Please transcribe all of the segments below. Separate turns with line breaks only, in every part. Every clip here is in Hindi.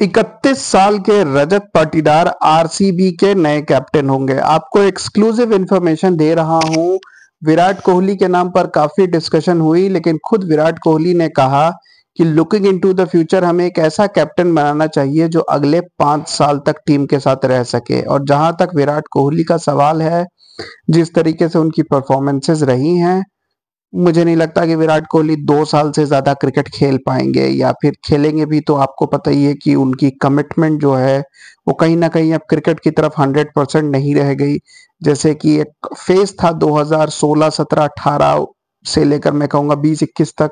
31 साल के रजत पाटीदार आरसीबी के नए कैप्टन होंगे। आपको एक्सक्लूसिव इंफॉर्मेशन दे रहा हूं। विराट कोहली के नाम पर काफी डिस्कशन हुई, लेकिन खुद विराट कोहली ने कहा कि लुकिंग इनटू द फ्यूचर हमें एक ऐसा कैप्टन बनाना चाहिए जो अगले 5 साल तक टीम के साथ रह सके। और जहां तक विराट कोहली का सवाल है, जिस तरीके से उनकी परफॉर्मेंसेस रही हैं, मुझे नहीं लगता कि विराट कोहली 2 साल से ज्यादा क्रिकेट खेल पाएंगे, या फिर खेलेंगे भी तो आपको पता ही है कि उनकी कमिटमेंट जो है वो कहीं ना कहीं अब क्रिकेट की तरफ 100% नहीं रह गई। जैसे कि एक फेज था 2016, 17, 18 से लेकर मैं कहूंगा 20, 21 तक,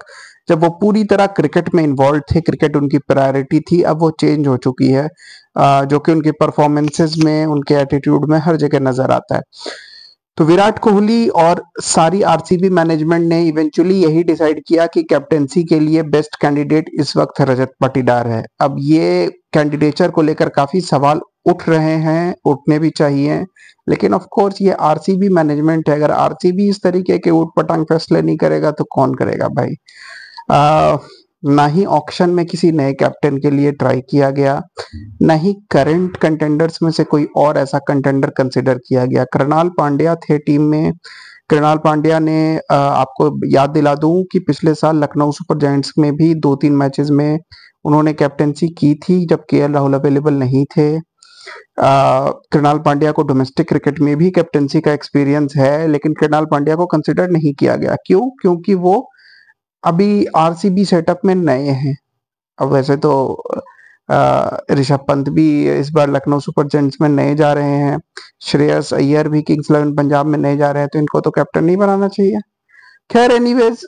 जब वो पूरी तरह क्रिकेट में इन्वॉल्व थे, क्रिकेट उनकी प्रायोरिटी थी। अब वो चेंज हो चुकी है, जो कि उनके परफॉर्मेंसेस में, उनके एटीट्यूड में हर जगह नजर आता है। तो विराट कोहली और सारी आरसीबी मैनेजमेंट ने इवेंचुअली यही डिसाइड किया कि कैप्टेंसी के लिए बेस्ट कैंडिडेट इस वक्त रजत पाटीदार है। अब ये कैंडिडेचर को लेकर काफी सवाल उठ रहे हैं, उठने भी चाहिए, लेकिन ऑफ कोर्स ये आरसीबी मैनेजमेंट है। अगर आरसीबी इस तरीके के ऊटपटांग फैसले नहीं करेगा तो कौन करेगा भाई। ना ही ऑक्शन में किसी नए कैप्टन के लिए ट्राई किया गया, ना ही करंट कंटेंडर्स में से कोई और ऐसा कंटेंडर कंसिडर किया गया। कृणाल पांड्या थे टीम में। कृणाल पांड्या ने आपको याद दिला दूं कि पिछले साल लखनऊ सुपर जायंट्स में भी 2-3 मैचेस में उन्होंने कैप्टेंसी की थी जब केएल राहुल अवेलेबल नहीं थे। कृणाल पांड्या को डोमेस्टिक क्रिकेट में भी कैप्टेंसी का एक्सपीरियंस है, लेकिन कृणाल पांड्या को कंसिडर नहीं किया गया। क्यों? क्योंकि वो अभी आरसीबी सेटअप में नए हैं। अब वैसे तो ऋषभ पंत भी इस बार लखनऊ सुपर जायंट्स में नए जा रहे हैं, श्रेयस अय्यर भी किंग्स इलेवन पंजाब में नए जा रहे हैं, तो इनको तो कैप्टन नहीं बनाना चाहिए। खैर एनीवेज,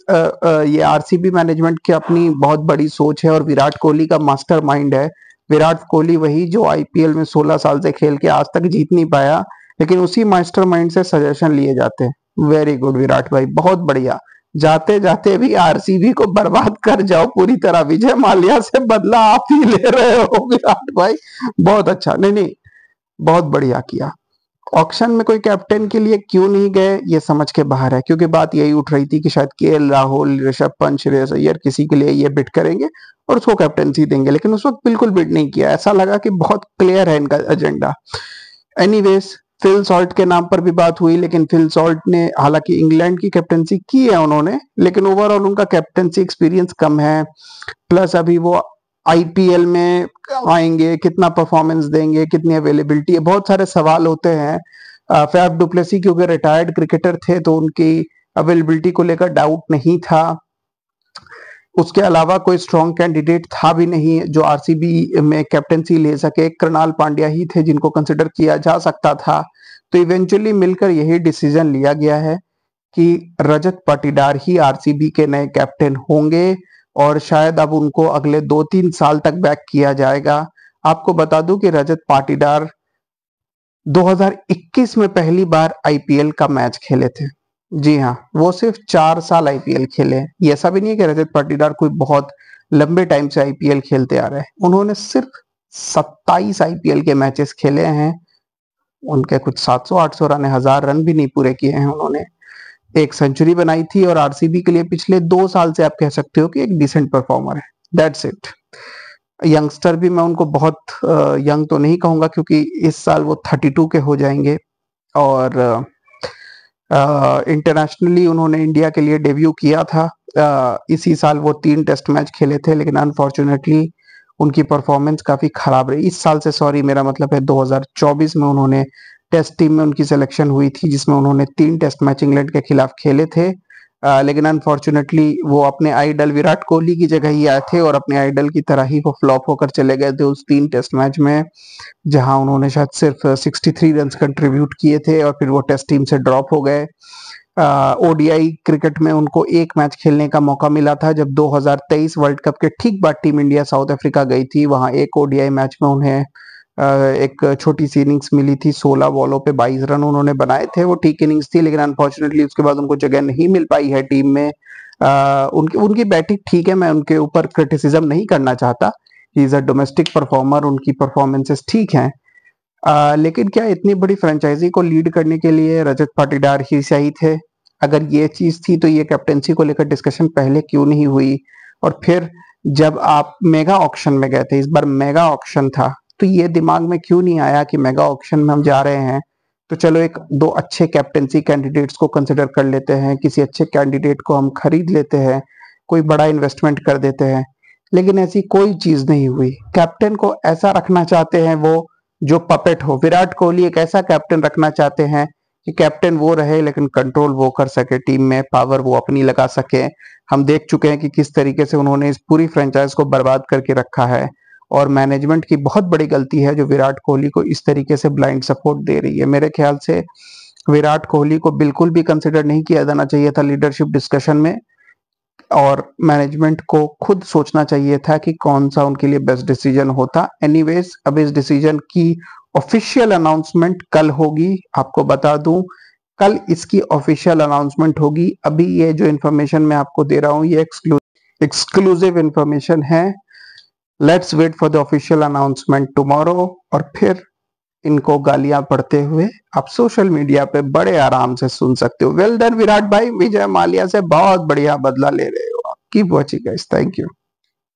ये आरसीबी मैनेजमेंट की अपनी बहुत बड़ी सोच है और विराट कोहली का मास्टरमाइंड है। विराट कोहली वही जो आईपीएल में 16 साल से खेल के आज तक जीत नहीं पाया, लेकिन उसी मास्टरमाइंड से सजेशन लिए जाते हैं। वेरी गुड विराट भाई, बहुत बढ़िया। जाते जाते भी आरसीबी को बर्बाद कर जाओ पूरी तरह। विजय माल्या से बदला आप ही ले रहे हो विराट भाई, बहुत अच्छा। नहीं नहीं, बहुत बढ़िया किया। ऑक्शन में कोई कैप्टन के लिए क्यों नहीं गए ये समझ के बाहर है, क्योंकि बात यही उठ रही थी कि शायद केएल राहुल, ऋषभ पंत, श्रेयस अय्यर किसी के लिए ये बिड करेंगे और उसको कैप्टनसी देंगे, लेकिन उस वक्त बिल्कुल बिड नहीं किया। ऐसा लगा कि बहुत क्लियर है इनका एजेंडा। एनीवेज, फिल सॉल्ट के नाम पर भी बात हुई, लेकिन फिल सॉल्ट ने हालांकि इंग्लैंड की कैप्टनसी की है उन्होंने, लेकिन ओवरऑल उनका कैप्टनसी एक्सपीरियंस कम है। प्लस अभी वो आईपीएल में आएंगे, कितना परफॉर्मेंस देंगे, कितनी अवेलेबिलिटी है, बहुत सारे सवाल होते हैं। फैफ डुप्लेसी क्योंकि रिटायर्ड क्रिकेटर थे तो उनकी अवेलेबिलिटी को लेकर डाउट नहीं था। उसके अलावा कोई स्ट्रॉन्ग कैंडिडेट था भी नहीं जो आरसीबी में कैप्टनसी ले सके। कृणाल पांड्या ही थे जिनको कंसिडर किया जा सकता था। तो इवेंचुअली मिलकर यही डिसीजन लिया गया है कि रजत पाटीदार ही आरसीबी के नए कैप्टन होंगे, और शायद अब उनको अगले 2-3 साल तक बैक किया जाएगा। आपको बता दूं कि रजत पाटीदार 2021 में पहली बार आईपीएल का मैच खेले थे। जी हाँ, वो सिर्फ 4 साल आईपीएल खेले हैं। ये ऐसा भी नहीं है कि रजत पाटीदार कोई बहुत लंबे टाइम से आईपीएल खेलते आ रहे हैं। उन्होंने सिर्फ 27 आईपीएल के मैचेस खेले हैं। उनके कुछ 700-800 रन, 1000 रन भी नहीं पूरे किए हैं उन्होंने। एक सेंचुरी बनाई थी, और आरसीबी के लिए पिछले 2 साल से आप कह सकते हो कि एक डिसेंट परफॉर्मर है। That's it. यंगस्टर भी मैं उनको बहुत यंग तो नहीं कहूंगा, क्योंकि इस साल वो 32 के हो जाएंगे, और इंटरनेशनली उन्होंने इंडिया के लिए डेब्यू किया था। इसी साल वो 3 टेस्ट मैच खेले थे, लेकिन अनफॉर्चुनेटली उनकी परफॉर्मेंस काफी खराब रही। इस साल से, सॉरी, मेरा मतलब है 2024 में उन्होंने टेस्ट टीम में उनकी सिलेक्शन हुई थी, जिसमें उन्होंने 3 टेस्ट मैच इंग्लैंड के खिलाफ खेले थे। लेकिन अनफॉर्चुनेटली वो अपने आइडल विराट कोहली की जगह ही आए थे, और अपने आइडल की तरह ही वो फ्लॉप होकर चले गए थे उस 3 टेस्ट मैच में, जहां उन्होंने शायद सिर्फ 63 रन कंट्रीब्यूट किए थे, और फिर वो टेस्ट टीम से ड्रॉप हो गए। ओडीआई क्रिकेट में उनको एक मैच खेलने का मौका मिला था, जब 2023 वर्ल्ड कप के ठीक बाद टीम इंडिया साउथ अफ्रीका गई थी। वहां एक ओडीआई मैच में उन्हें एक छोटी सी इनिंग्स मिली थी, 16 बॉलों पे 22 रन उन्होंने बनाए थे। वो ठीक इनिंग्स थी, लेकिन अनफॉर्चुनेटली उसके बाद उनको जगह नहीं मिल पाई है टीम में। उनकी बैटिंग ठीक है, मैं उनके ऊपर क्रिटिसिज्म नहीं करना चाहता। He is a domestic performer, उनकी परफॉर्मेंसेस ठीक हैं। लेकिन क्या इतनी बड़ी फ्रेंचाइजी को लीड करने के लिए रजत पाटीदार ही सही थे? अगर ये चीज थी तो ये कैप्टेंसी को लेकर डिस्कशन पहले क्यों नहीं हुई? और फिर जब आप मेगा ऑक्शन में गए थे, इस बार मेगा ऑक्शन था, तो ये दिमाग में क्यों नहीं आया कि मेगा ऑक्शन में हम जा रहे हैं तो चलो एक दो अच्छे कैप्टेंसी कैंडिडेट्स को कंसिडर कर लेते हैं, किसी अच्छे कैंडिडेट को हम खरीद लेते हैं, कोई बड़ा इन्वेस्टमेंट कर देते हैं। लेकिन ऐसी कोई चीज नहीं हुई। कैप्टन को ऐसा रखना चाहते हैं वो जो पपेट हो। विराट कोहली एक ऐसा कैप्टन रखना चाहते हैं कि कैप्टन वो रहे लेकिन कंट्रोल वो कर सके, टीम में पावर वो अपनी लगा सके। हम देख चुके हैं कि किस तरीके से उन्होंने इस पूरी फ्रेंचाइज को बर्बाद करके रखा है, और मैनेजमेंट की बहुत बड़ी गलती है जो विराट कोहली को इस तरीके से ब्लाइंड सपोर्ट दे रही है। मेरे ख्याल से विराट कोहली को बिल्कुल भी कंसिडर नहीं किया जाना चाहिए था लीडरशिप डिस्कशन में, और मैनेजमेंट को खुद सोचना चाहिए था कि कौन सा उनके लिए बेस्ट डिसीजन होता। एनीवेज, अब इस डिसीजन की ऑफिशियल अनाउंसमेंट कल होगी। आपको बता दूं, कल इसकी ऑफिशियल अनाउंसमेंट होगी। अभी ये जो इन्फॉर्मेशन मैं आपको दे रहा हूं ये एक्सक्लूसिव इन्फॉर्मेशन है। Let's wait for the official announcement tomorrow. और फिर इनको गालियां पढ़ते हुए आप सोशल मीडिया पे बड़े आराम से सुन सकते हो। वेल डन विराट भाई, विजय माल्या से बहुत बढ़िया बदला ले रहे हो आप। Keep watching guys, thank you.